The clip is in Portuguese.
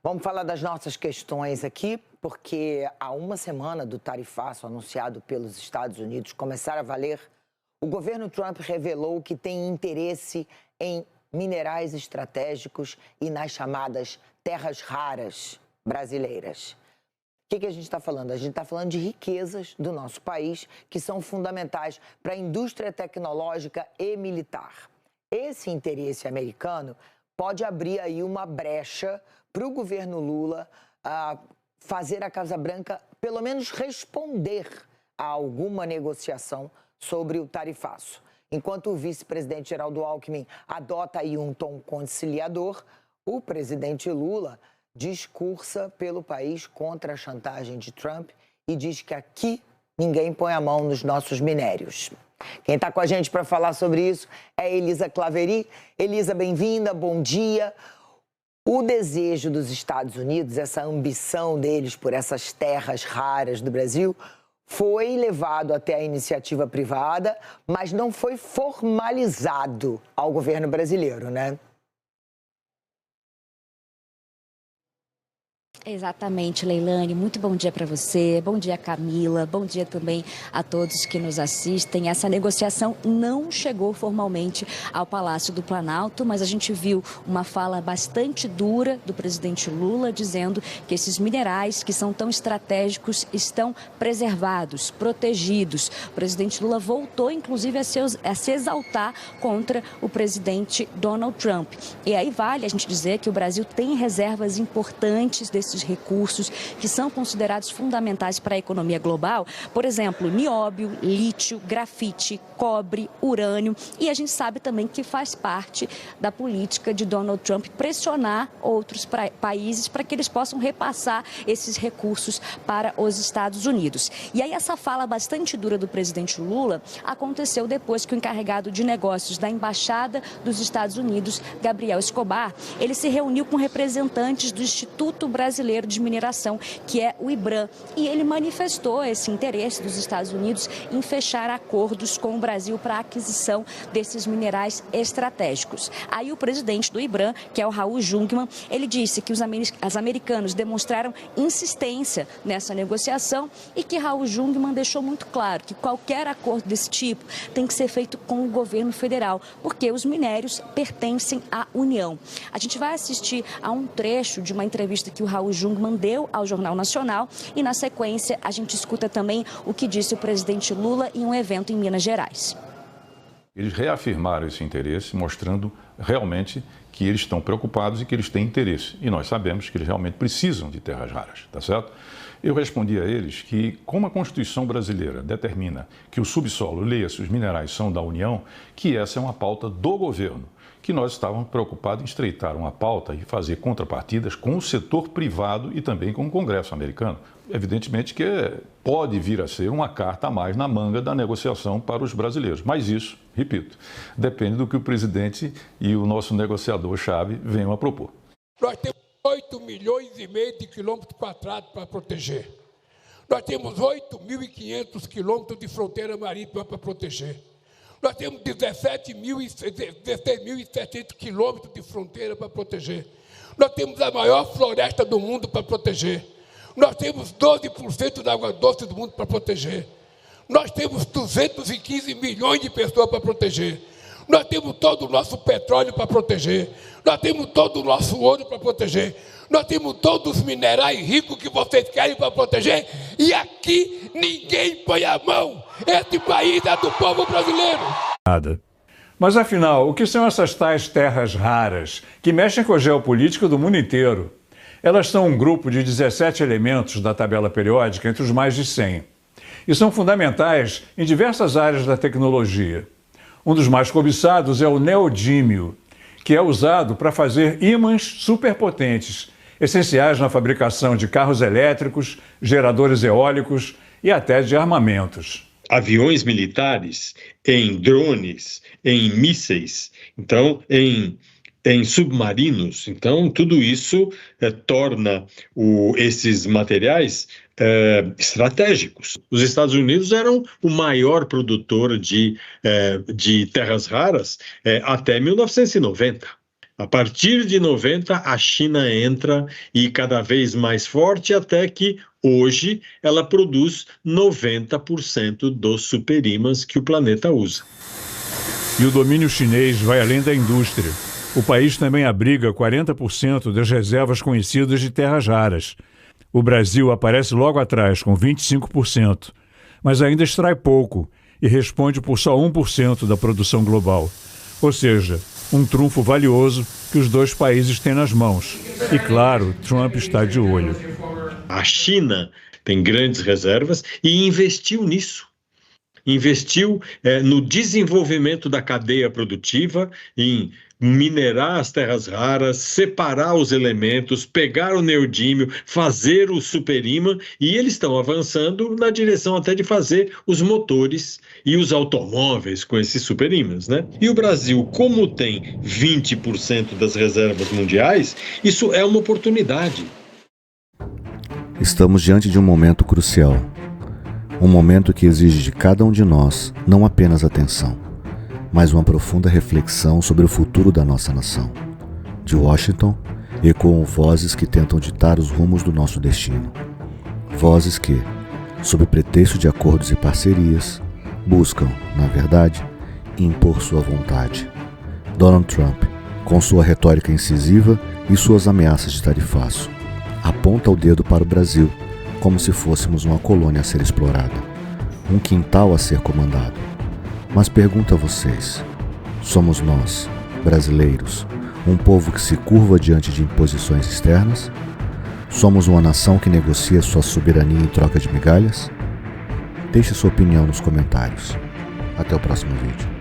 Vamos falar das nossas questões aqui, porque há uma semana do tarifaço anunciado pelos Estados Unidos começar a valer, o governo Trump revelou que tem interesse em minerais estratégicos e nas chamadas terras raras brasileiras. O que a gente está falando? A gente está falando de riquezas do nosso país que são fundamentais para a indústria tecnológica e militar. Esse interesse americano pode abrir aí uma brecha para o governo Lula fazer a Casa Branca, pelo menos, responder a alguma negociação sobre o tarifaço. Enquanto o vice-presidente Geraldo Alckmin adota aí um tom conciliador, o presidente Lula discursa pelo país contra a chantagem de Trump e diz que aqui ninguém põe a mão nos nossos minérios. Quem está com a gente para falar sobre isso é Elisa Claveri. Elisa, bem-vinda, bom dia. O desejo dos Estados Unidos, essa ambição deles por essas terras raras do Brasil, foi levado até a iniciativa privada, mas não foi formalizado ao governo brasileiro, né? Exatamente, Leilane. Muito bom dia para você, bom dia, Camila, bom dia também a todos que nos assistem. Essa negociação não chegou formalmente ao Palácio do Planalto, mas a gente viu uma fala bastante dura do presidente Lula dizendo que esses minerais que são tão estratégicos estão preservados, protegidos. O presidente Lula voltou, inclusive, a se exaltar contra o presidente Donald Trump. E aí vale a gente dizer que o Brasil tem reservas importantes desses recursos que são considerados fundamentais para a economia global, por exemplo, nióbio, lítio, grafite, cobre, urânio, e a gente sabe também que faz parte da política de Donald Trump pressionar outros países para que eles possam repassar esses recursos para os Estados Unidos. E aí essa fala bastante dura do presidente Lula aconteceu depois que o encarregado de negócios da Embaixada dos Estados Unidos, Gabriel Escobar, ele se reuniu com representantes do Instituto Brasileiro de Mineração, que é o IBRAM, e ele manifestou esse interesse dos Estados Unidos em fechar acordos com o Brasil para a aquisição desses minerais estratégicos. Aí o presidente do IBRAM, que é o Raul Jungmann, ele disse que os americanos demonstraram insistência nessa negociação e que Raul Jungmann deixou muito claro que qualquer acordo desse tipo tem que ser feito com o governo federal, porque os minérios pertencem à União. A gente vai assistir a um trecho de uma entrevista que o Raul Jungmann deu ao Jornal Nacional e, na sequência, a gente escuta também o que disse o presidente Lula em um evento em Minas Gerais. Eles reafirmaram esse interesse, mostrando realmente que eles estão preocupados e que eles têm interesse. E nós sabemos que eles realmente precisam de terras raras, tá certo? Eu respondi a eles que, como a Constituição brasileira determina que o subsolo, leia-se, os minerais são da União, que essa é uma pauta do governo, que nós estávamos preocupados em estreitar uma pauta e fazer contrapartidas com o setor privado e também com o Congresso americano. Evidentemente que pode vir a ser uma carta a mais na manga da negociação para os brasileiros. Mas isso, repito, depende do que o presidente e o nosso negociador-chave venham a propor. Nós temos 8,5 milhões de quilômetros quadrados para proteger. Nós temos 8.500 quilômetros de fronteira marítima para proteger. Nós temos 16.700 quilômetros de fronteira para proteger. Nós temos a maior floresta do mundo para proteger. Nós temos 12% da água doce do mundo para proteger. Nós temos 215 milhões de pessoas para proteger. Nós temos todo o nosso petróleo para proteger. Nós temos todo o nosso ouro para proteger. Nós temos todos os minerais ricos que vocês querem para proteger. E aqui ninguém põe a mão. Este país é do povo brasileiro. Nada. Mas afinal, o que são essas tais terras raras que mexem com a geopolítica do mundo inteiro? Elas são um grupo de 17 elementos da tabela periódica entre os mais de 100. E são fundamentais em diversas áreas da tecnologia. Um dos mais cobiçados é o neodímio, que é usado para fazer ímãs superpotentes, essenciais na fabricação de carros elétricos, geradores eólicos e até de armamentos. Aviões militares, em drones, em mísseis, então em submarinos. Então, tudo isso torna esses materiais estratégicos. Os Estados Unidos eram o maior produtor de terras raras até 1990. A partir de 90, a China entra e cada vez mais forte, até que hoje ela produz 90% dos superímãs que o planeta usa. E o domínio chinês vai além da indústria. O país também abriga 40% das reservas conhecidas de terras raras. O Brasil aparece logo atrás, com 25%, mas ainda extrai pouco e responde por só 1% da produção global. Ou seja, um trunfo valioso que os dois países têm nas mãos. E, claro, Trump está de olho. A China tem grandes reservas e investiu nisso. Investiu no desenvolvimento da cadeia produtiva, em minerar as terras raras, separar os elementos, pegar o neodímio, fazer o superímã, e eles estão avançando na direção até de fazer os motores e os automóveis com esses superímãs, né? E o Brasil, como tem 20% das reservas mundiais, isso é uma oportunidade. Estamos diante de um momento crucial. Um momento que exige de cada um de nós não apenas atenção, mas uma profunda reflexão sobre o futuro da nossa nação. De Washington, ecoam vozes que tentam ditar os rumos do nosso destino. Vozes que, sob pretexto de acordos e parcerias, buscam, na verdade, impor sua vontade. Donald Trump, com sua retórica incisiva e suas ameaças de tarifaço, aponta o dedo para o Brasil, como se fôssemos uma colônia a ser explorada, um quintal a ser comandado. Mas pergunto a vocês, somos nós, brasileiros, um povo que se curva diante de imposições externas? Somos uma nação que negocia sua soberania em troca de migalhas? Deixe sua opinião nos comentários. Até o próximo vídeo.